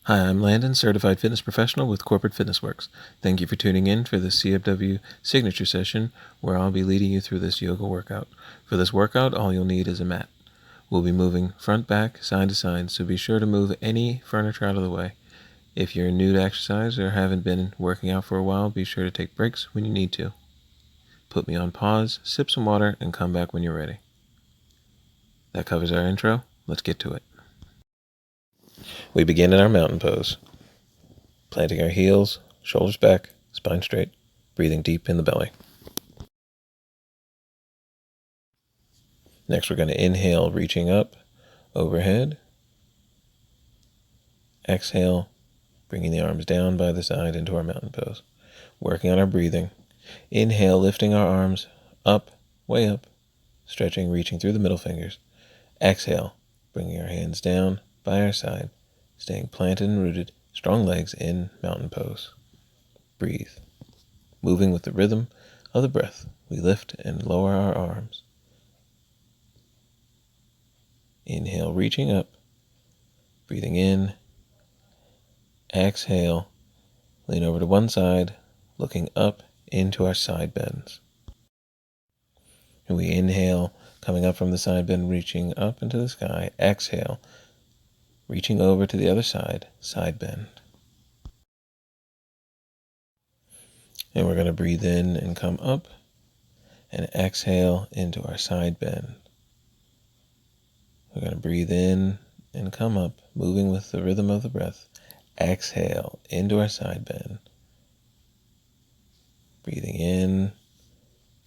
Hi, I'm Landon, Certified Fitness Professional with Corporate Fitness Works. Thank you for tuning in for the CFW Signature Session, where I'll be leading you through this yoga workout. For this workout, all you'll need is a mat. We'll be moving front, back, side to side, so be sure to move any furniture out of the way. If you're new to exercise or haven't been working out for a while, be sure to take breaks when you need to. Put me on pause, sip some water, and come back when you're ready. That covers our intro. Let's get to it. We begin in our mountain pose. Planting our heels, shoulders back, spine straight, breathing deep in the belly. Next, we're going to inhale, reaching up, overhead. Exhale, bringing the arms down by the side into our mountain pose. Working on our breathing. Inhale, lifting our arms up, way up, stretching, reaching through the middle fingers. Exhale, bringing our hands down by our side, staying planted and rooted, strong legs in mountain pose. Breathe. Moving with the rhythm of the breath, we lift and lower our arms. Inhale, reaching up, breathing in. Exhale, lean over to one side, looking up into our side bends. And we inhale, coming up from the side bend, reaching up into the sky. Exhale, reaching over to the other side, side bend. And we're going to breathe in and come up, and exhale into our side bend. We're going to breathe in and come up, moving with the rhythm of the breath. Exhale into our side bend. Breathing in,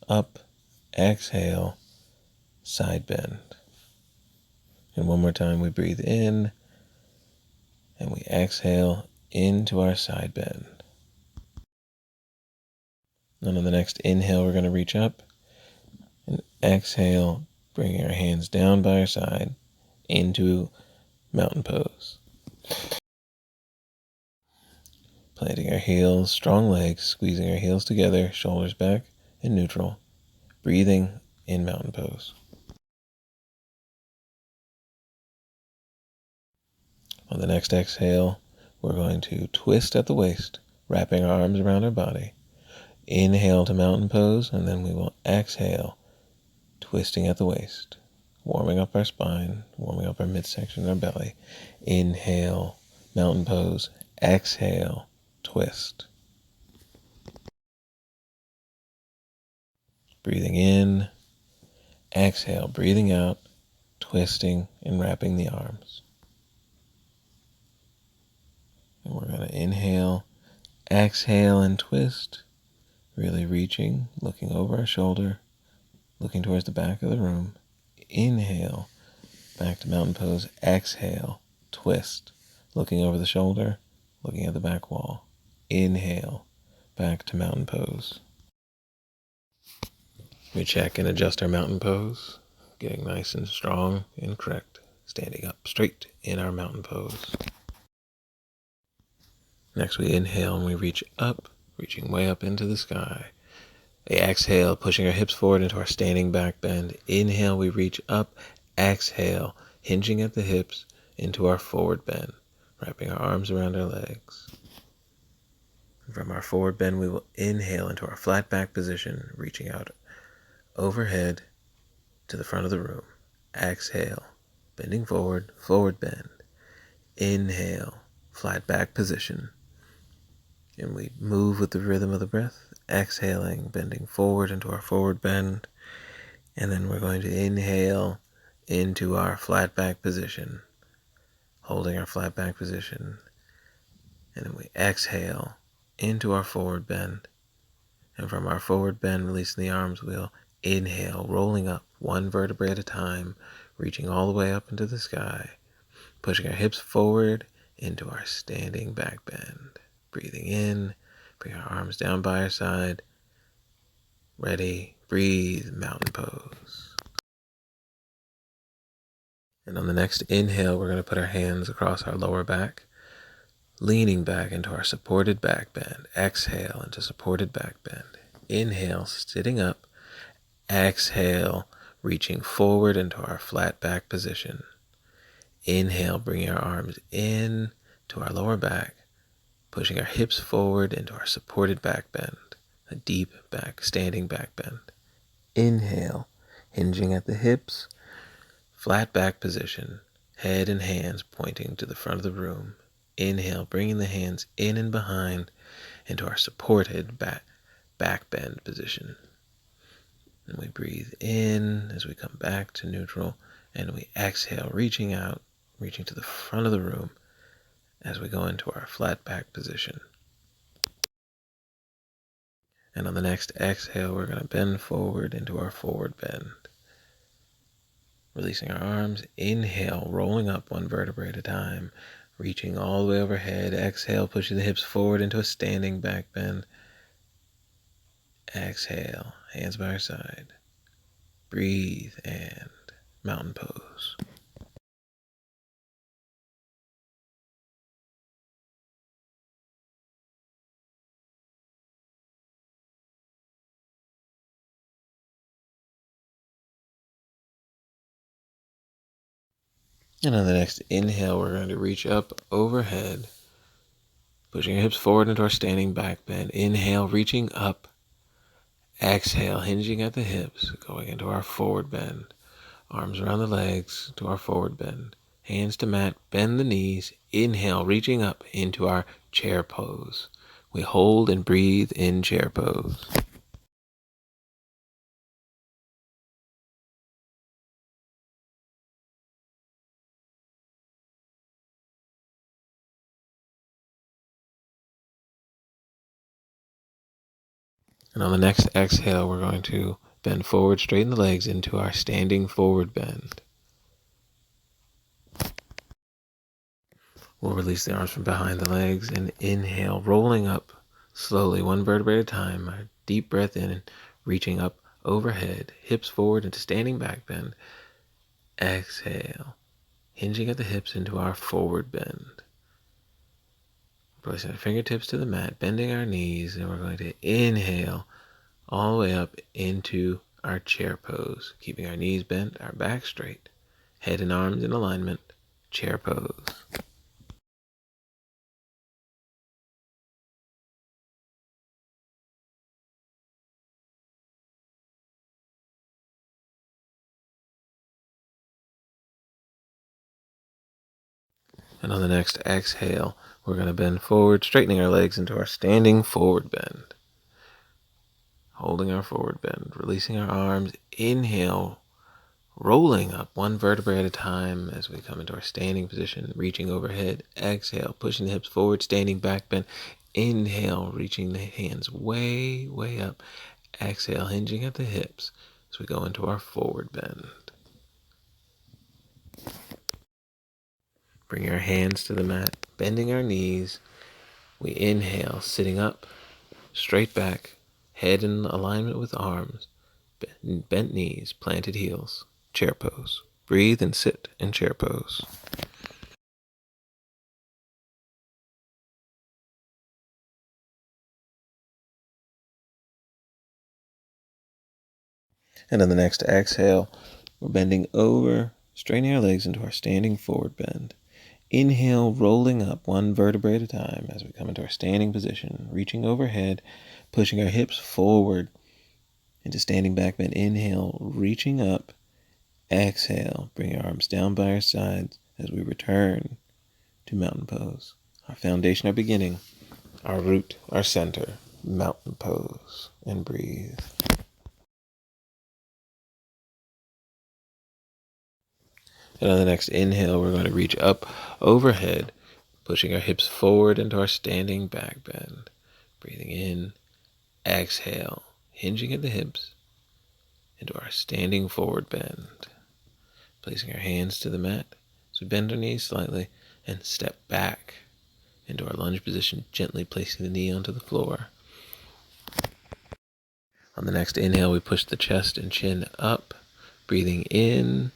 up, exhale, side bend. And one more time, we breathe in and we exhale into our side bend. And on the next inhale, we're going to reach up and exhale, bringing our hands down by our side into mountain pose. Planting our heels, strong legs, squeezing our heels together, shoulders back and neutral. Breathing in mountain pose. On the next exhale, we're going to twist at the waist, wrapping our arms around our body. Inhale to mountain pose, and then we will exhale, twisting at the waist, warming up our spine, warming up our midsection, our belly. Inhale, mountain pose. Exhale, twist. Breathing in, exhale, breathing out, twisting and wrapping the arms. And we're going to inhale, exhale, and twist, really reaching, looking over our shoulder, looking towards the back of the room. Inhale, back to mountain pose. Exhale, twist, looking over the shoulder, looking at the back wall. Inhale, back to mountain pose. We check and adjust our mountain pose, getting nice and strong and correct, standing up straight in our mountain pose. Next, we inhale and we reach up, reaching way up into the sky. We exhale, pushing our hips forward into our standing back bend. Inhale, we reach up. Exhale, hinging at the hips into our forward bend, wrapping our arms around our legs. From our forward bend, we will inhale into our flat back position, reaching out overhead to the front of the room. Exhale, bending forward, forward bend. Inhale, flat back position. And we move with the rhythm of the breath, exhaling, bending forward into our forward bend. And then we're going to inhale into our flat back position, holding our flat back position. And then we exhale into our forward bend. And from our forward bend, releasing the arms, we'll inhale, rolling up one vertebrae at a time, reaching all the way up into the sky, pushing our hips forward into our standing back bend. Breathing in, bring our arms down by our side. Ready, breathe, mountain pose. And on the next inhale, we're going to put our hands across our lower back, leaning back into our supported back bend. Exhale into supported back bend. Inhale, sitting up. Exhale, reaching forward into our flat back position. Inhale, bringing our arms in to our lower back, pushing our hips forward into our supported back bend, a deep back, standing back bend. Inhale, hinging at the hips, flat back position, head and hands pointing to the front of the room. Inhale, bringing the hands in and behind into our supported back bend position. And we breathe in as we come back to neutral, and we exhale, reaching out, reaching to the front of the room as we go into our flat back position. And on the next exhale, we're going to bend forward into our forward bend. Releasing our arms, inhale, rolling up one vertebrae at a time, reaching all the way overhead. Exhale, pushing the hips forward into a standing back bend. Exhale, hands by our side. Breathe and mountain pose. And on the next inhale, we're going to reach up overhead, pushing our hips forward into our standing back bend. Inhale, reaching up. Exhale, hinging at the hips, going into our forward bend. Arms around the legs to our forward bend. Hands to mat, bend the knees. Inhale, reaching up into our chair pose. We hold and breathe in chair pose. And on the next exhale, we're going to bend forward, straighten the legs into our standing forward bend. We'll release the arms from behind the legs and inhale, rolling up slowly, one vertebrae at a time. A deep breath in, reaching up overhead, hips forward into standing back bend. Exhale, hinging at the hips into our forward bend. Placing our fingertips to the mat, bending our knees, and we're going to inhale all the way up into our chair pose, keeping our knees bent, our back straight, head and arms in alignment, chair pose. And on the next exhale, we're going to bend forward, straightening our legs into our standing forward bend. Holding our forward bend, releasing our arms, inhale, rolling up one vertebrae at a time as we come into our standing position, reaching overhead. Exhale, pushing the hips forward, standing back bend. Inhale, reaching the hands way, way up. Exhale, hinging at the hips as we go into our forward bend. Bring our hands to the mat, bending our knees. We inhale, sitting up, straight back, head in alignment with arms, bent knees, planted heels, chair pose. Breathe and sit in chair pose. And on the next exhale, we're bending over, straightening our legs into our standing forward bend. Inhale, rolling up one vertebrae at a time as we come into our standing position, reaching overhead, pushing our hips forward into standing back bend. Inhale, reaching up. Exhale, bring our arms down by our sides as we return to mountain pose. Our foundation, our beginning, our root, our center, mountain pose, and breathe. And on the next inhale, we're going to reach up overhead, pushing our hips forward into our standing back bend. Breathing in, exhale, hinging at the hips into our standing forward bend. Placing our hands to the mat as we bend our knees slightly and step back into our lunge position, gently placing the knee onto the floor. On the next inhale, we push the chest and chin up, breathing in.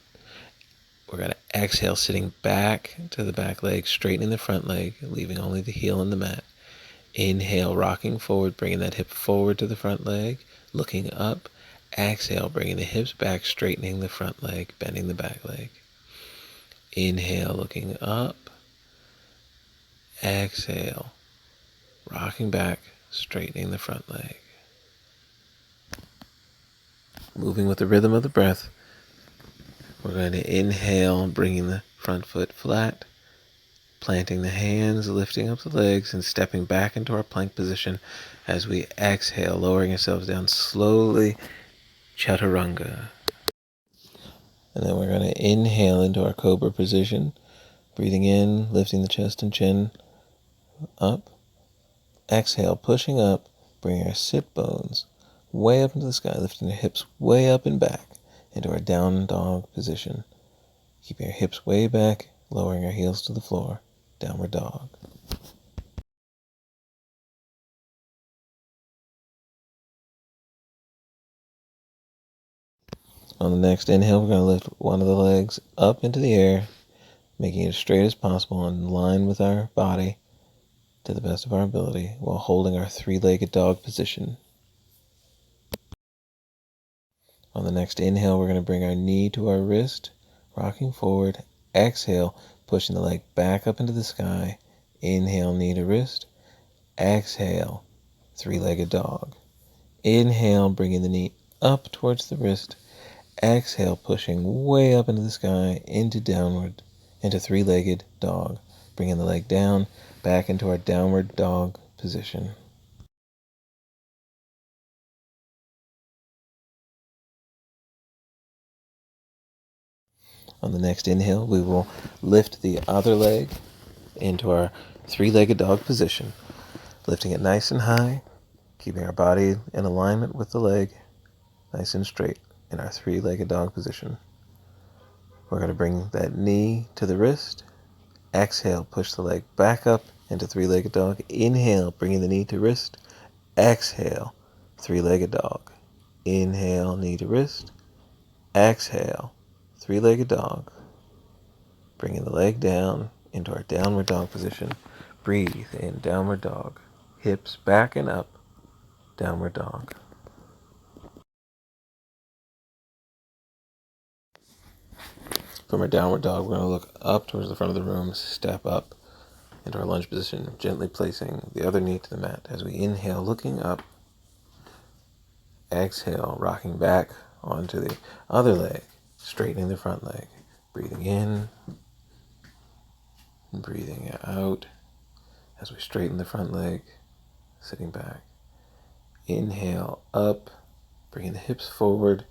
We're going to exhale, sitting back to the back leg, straightening the front leg, leaving only the heel on the mat. Inhale, rocking forward, bringing that hip forward to the front leg, looking up. Exhale, bringing the hips back, straightening the front leg, bending the back leg. Inhale, looking up. Exhale, rocking back, straightening the front leg. Moving with the rhythm of the breath, we're going to inhale, bringing the front foot flat, planting the hands, lifting up the legs, and stepping back into our plank position as we exhale, lowering ourselves down slowly, chaturanga. And then we're going to inhale into our cobra position, breathing in, lifting the chest and chin up. Exhale, pushing up, bringing our sit bones way up into the sky, lifting the hips way up and back into our down dog position. Keeping our hips way back, lowering our heels to the floor, downward dog. On the next inhale, we're going to lift one of the legs up into the air, making it as straight as possible in line with our body to the best of our ability while holding our three-legged dog position. On the next inhale, we're going to bring our knee to our wrist, rocking forward. Exhale, pushing the leg back up into the sky. Inhale, knee to wrist. Exhale, three-legged dog. Inhale, bringing the knee up towards the wrist. Exhale, pushing way up into the sky, into downward, into three-legged dog. Bringing the leg down, back into our downward dog position. On the next inhale, we will lift the other leg into our three-legged dog position, lifting it nice and high, keeping our body in alignment with the leg, nice and straight in our three-legged dog position. We're going to bring that knee to the wrist. Exhale, push the leg back up into three-legged dog. Inhale, bringing the knee to wrist. Exhale, three-legged dog. Inhale, knee to wrist. Exhale, three-legged dog. Bringing the leg down into our downward dog position. Breathe in, downward dog. Hips back and up, downward dog. From our downward dog, we're going to look up towards the front of the room, step up into our lunge position, gently placing the other knee to the mat as we inhale, looking up. Exhale, rocking back onto the other leg, straightening the front leg. Breathing in, and breathing out as we straighten the front leg, sitting back. Inhale, up, bringing the hips forward.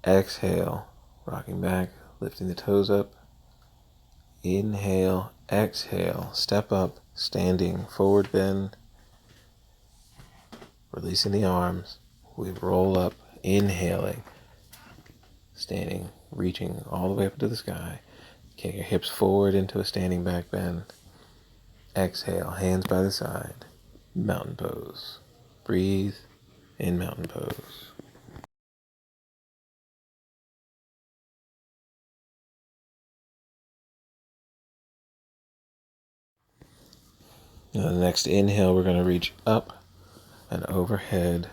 Exhale, rocking back, lifting the toes up. Inhale, exhale, step up, standing, forward bend. Releasing the arms, we roll up, inhaling, standing, reaching all the way up into the sky. Kick your hips forward into a standing back bend. Exhale, hands by the side, mountain pose. Breathe in mountain pose. On the next inhale, we're going to reach up and overhead,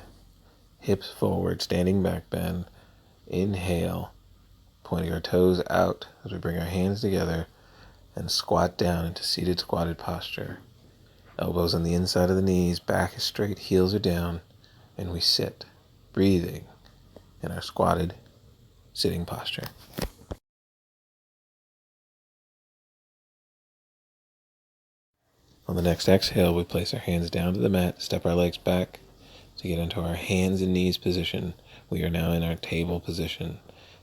hips forward, standing back bend. Inhale, pointing our toes out as we bring our hands together and squat down into seated squatted posture. Elbows on the inside of the knees, back is straight, heels are down, and we sit, breathing in our squatted sitting posture. On the next exhale, we place our hands down to the mat, step our legs back to get into our hands and knees position. We are now in our table position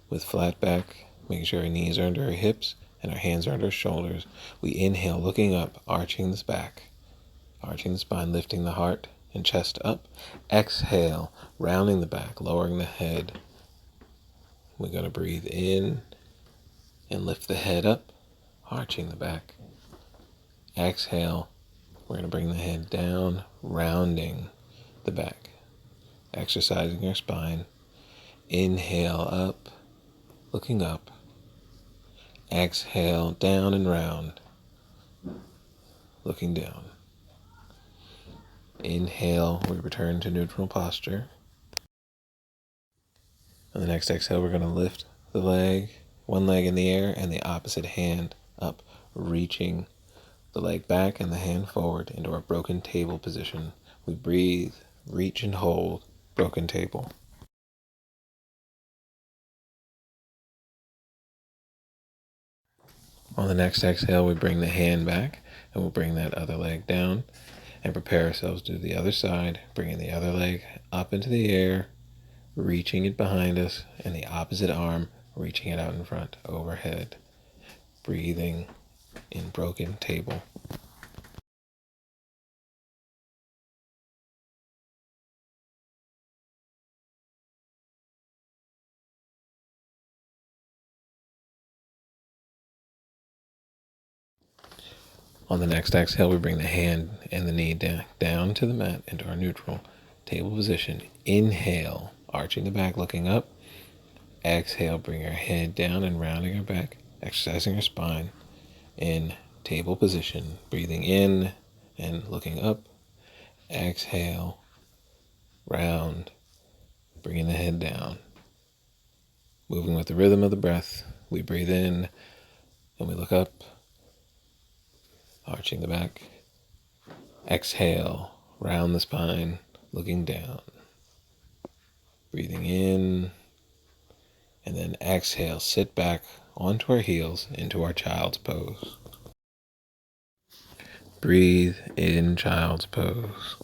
with flat back, making sure our knees are under our hips and our hands are under our shoulders. We inhale, looking up, arching this back, arching the spine, lifting the heart and chest up. Exhale, rounding the back, lowering the head. We're going to breathe in and lift the head up, arching the back. Exhale, we're going to bring the head down, rounding the back, exercising our spine. Inhale up, looking up. Exhale, down and round, looking down. Inhale, we return to neutral posture. On the next exhale, we're going to lift the leg, one leg in the air and the opposite hand up, reaching the leg back and the hand forward into our broken table position. We breathe, reach and hold, broken table. On the next exhale, we bring the hand back and we'll bring that other leg down and prepare ourselves to do the other side, bringing the other leg up into the air, reaching it behind us, and the opposite arm reaching it out in front, overhead. Breathing in broken table. On the next exhale, we bring the hand and the knee down to the mat into our neutral table position. Inhale, arching the back, looking up. Exhale, bring our head down and rounding our back, exercising our spine in table position. Breathing in and looking up. Exhale, round, bringing the head down. Moving with the rhythm of the breath, we breathe in and we look up, arching the back. Exhale, round the spine, looking down. Breathing in, and then exhale, sit back onto our heels into our child's pose. Breathe in child's pose.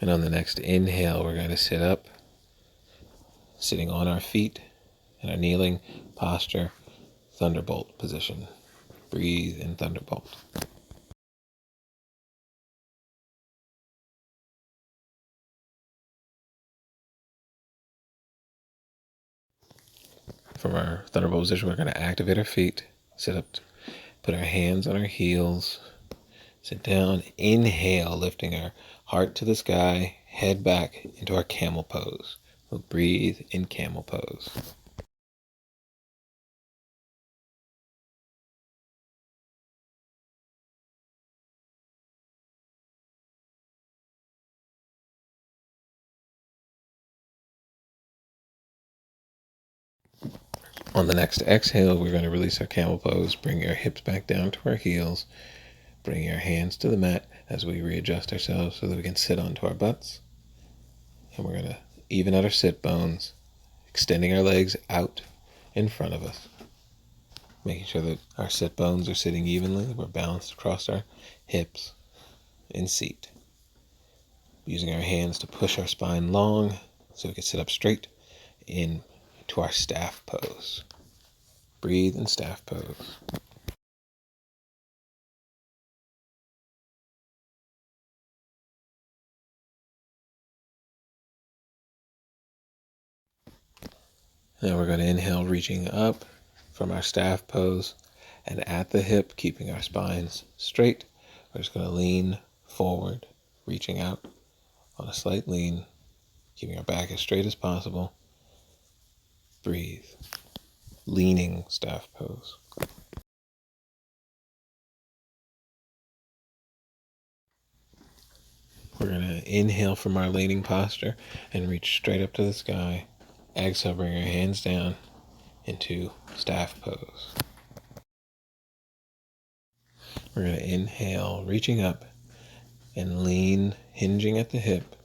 And on the next inhale, we're going to sit up, sitting on our feet in our kneeling posture, thunderbolt position. Breathe in thunderbolt. From our thunderbolt position, we're going to activate our feet, sit up, put our hands on our heels, sit down, inhale, lifting our heart to the sky, head back into our camel pose. We'll breathe in camel pose. On the next exhale, we're going to release our camel pose, bring our hips back down to our heels, bring our hands to the mat as we readjust ourselves so that we can sit onto our butts. And we're going to even out our sit bones, extending our legs out in front of us, making sure that our sit bones are sitting evenly, we're balanced across our hips in seat. Using our hands to push our spine long so we can sit up straight into our staff pose. Breathe in staff pose. Now we're going to inhale, reaching up from our staff pose, and at the hip, keeping our spines straight. We're just going to lean forward, reaching out on a slight lean, keeping our back as straight as possible. Breathe. Leaning staff pose. We're going to inhale from our leaning posture and reach straight up to the sky. Exhale, bring our hands down into staff pose. We're going to inhale, reaching up and lean, hinging at the hip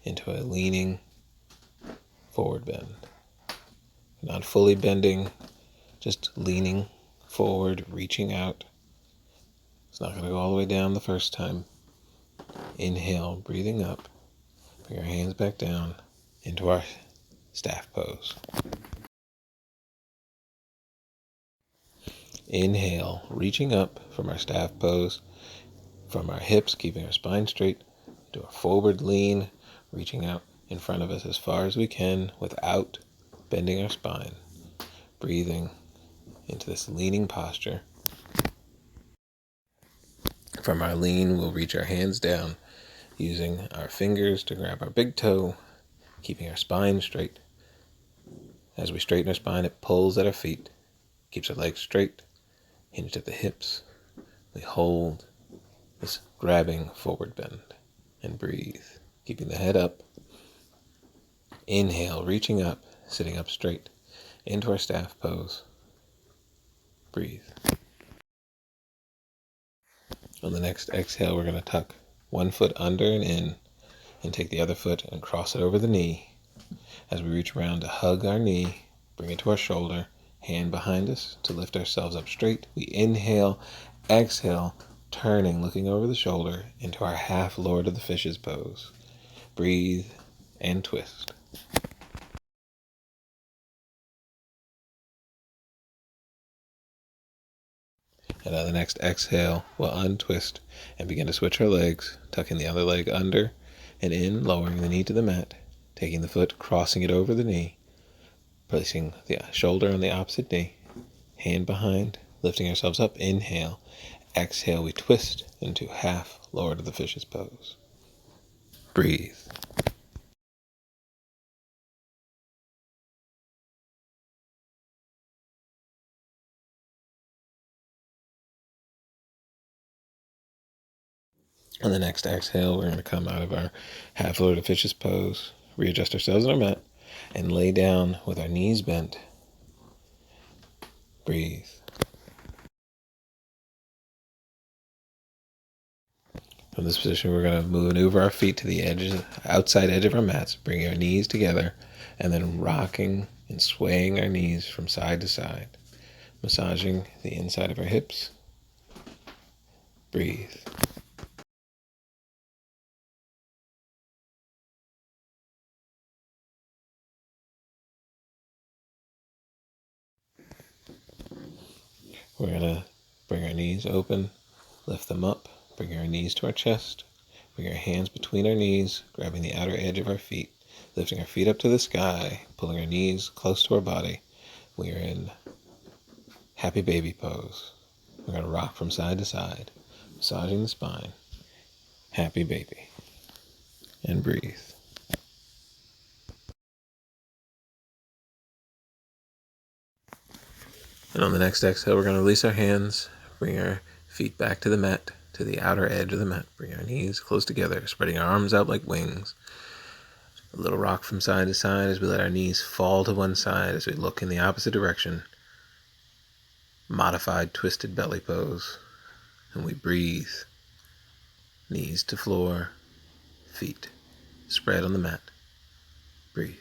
into a leaning forward bend. Not fully bending, just leaning forward, reaching out. It's not going to go all the way down the first time. Inhale, breathing up. Bring our hands back down into our staff pose. Inhale, reaching up from our staff pose, from our hips, keeping our spine straight, do a forward lean, reaching out in front of us as far as we can without bending our spine. Breathing into this leaning posture. From our lean, we'll reach our hands down, using our fingers to grab our big toe, keeping our spine straight. As we straighten our spine, it pulls at our feet, Keeps our legs straight, hinged at the hips. We hold this grabbing forward bend and breathe, keeping the head up. Inhale, reaching up, sitting up straight into our staff pose. Breathe. On the next exhale, we're going to tuck one foot under and in and take the other foot and cross it over the knee. As we reach around to hug our knee, bring it to our shoulder, hand behind us to lift ourselves up straight. We inhale, exhale, turning, looking over the shoulder into our half Lord of the Fishes pose. Breathe and twist. And on the next exhale, we'll untwist and begin to switch our legs, tucking the other leg under and in, lowering the knee to the mat, taking the foot, crossing it over the knee, placing the shoulder on the opposite knee, hand behind, lifting ourselves up. Inhale, exhale, we twist into half Lord of the Fishes pose. Breathe. On the next exhale, we're going to come out of our half Lord of Fishes pose, readjust ourselves on our mat, and lay down with our knees bent. Breathe. From this position, we're going to maneuver our feet to the outside edge of our mats, bringing our knees together, and then rocking and swaying our knees from side to side, massaging the inside of our hips. Breathe. We're going to bring our knees open, lift them up, bring our knees to our chest, bring our hands between our knees, grabbing the outer edge of our feet, lifting our feet up to the sky, pulling our knees close to our body. We are in happy baby pose. We're going to rock from side to side, massaging the spine. Happy baby. And breathe. And on the next exhale, we're going to release our hands, bring our feet back to the mat, to the outer edge of the mat. Bring our knees close together, spreading our arms out like wings. A little rock from side to side as we let our knees fall to one side as we look in the opposite direction. Modified twisted belly pose. And we breathe. Knees to floor, feet spread on the mat. Breathe.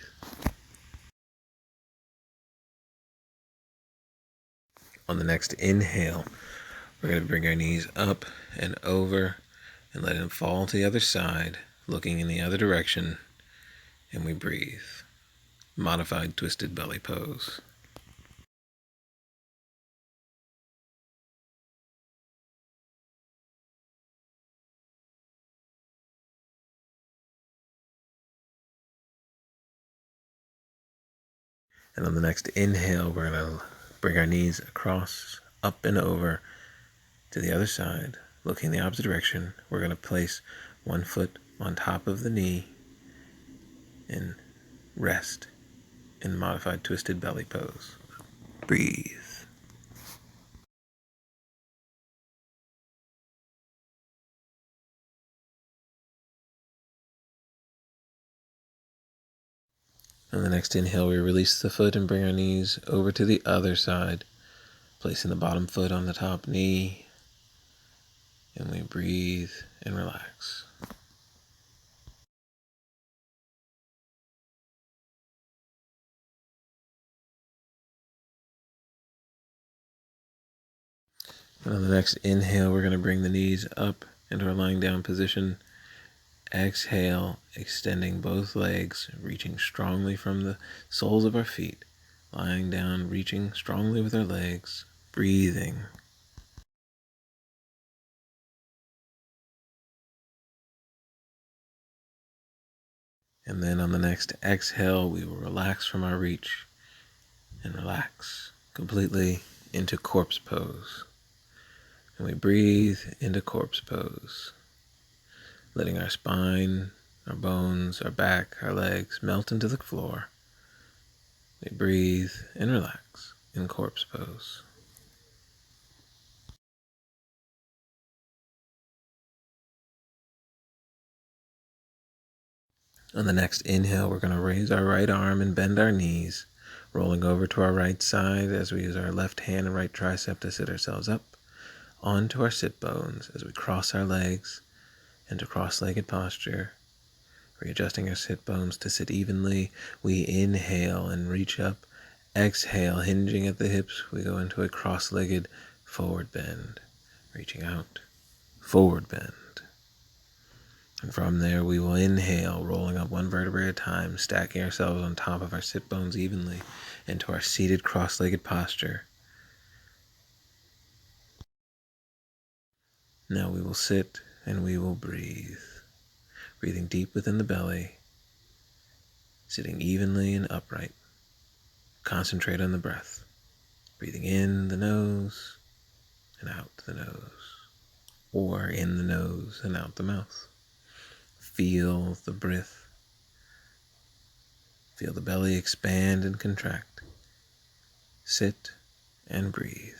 On the next inhale, we're going to bring our knees up and over and let them fall to the other side, looking in the other direction, and we breathe. Modified twisted belly pose. And on the next inhale, we're going to bring our knees across, up and over to the other side, looking the opposite direction. We're going to place one foot on top of the knee and rest in modified twisted belly pose. Breathe. On the next inhale, we release the foot and bring our knees over to the other side, placing the bottom foot on the top knee, and we breathe and relax. And on the next inhale, we're going to bring the knees up into our lying down position. Exhale, extending both legs, reaching strongly from the soles of our feet. Lying down, reaching strongly with our legs, breathing. And then on the next exhale, we will relax from our reach and relax completely into corpse pose. And we breathe into corpse pose, letting our spine, our bones, our back, our legs melt into the floor. We breathe and relax. in corpse pose. On the next inhale, we're going to raise our right arm and bend our knees, rolling over to our right side as we use our left hand and right tricep to sit ourselves up onto our sit bones as we cross our legs into cross-legged posture, readjusting our sit bones to sit evenly. We inhale and reach up. Exhale, hinging at the hips, we go into a cross-legged forward bend, reaching out, forward bend. And from there, we will inhale, rolling up one vertebrae at a time, stacking ourselves on top of our sit bones evenly into our seated cross-legged posture. Now we will sit and we will breathe, breathing deep within the belly, sitting evenly and upright. Concentrate on the breath, breathing in the nose and out the nose, or in the nose and out the mouth. Feel the breath. Feel the belly expand and contract. Sit and breathe.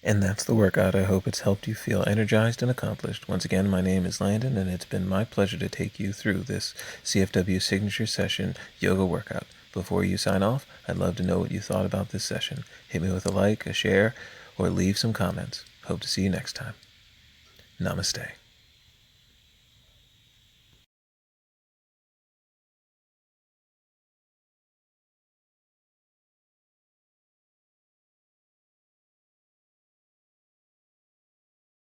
And that's the workout. I hope it's helped you feel energized and accomplished. Once again, my name is Landon, and it's been my pleasure to take you through this CFW Signature Session yoga workout. Before you sign off, I'd love to know what you thought about this session. Hit me with a like, a share, or leave some comments. Hope to see you next time. Namaste.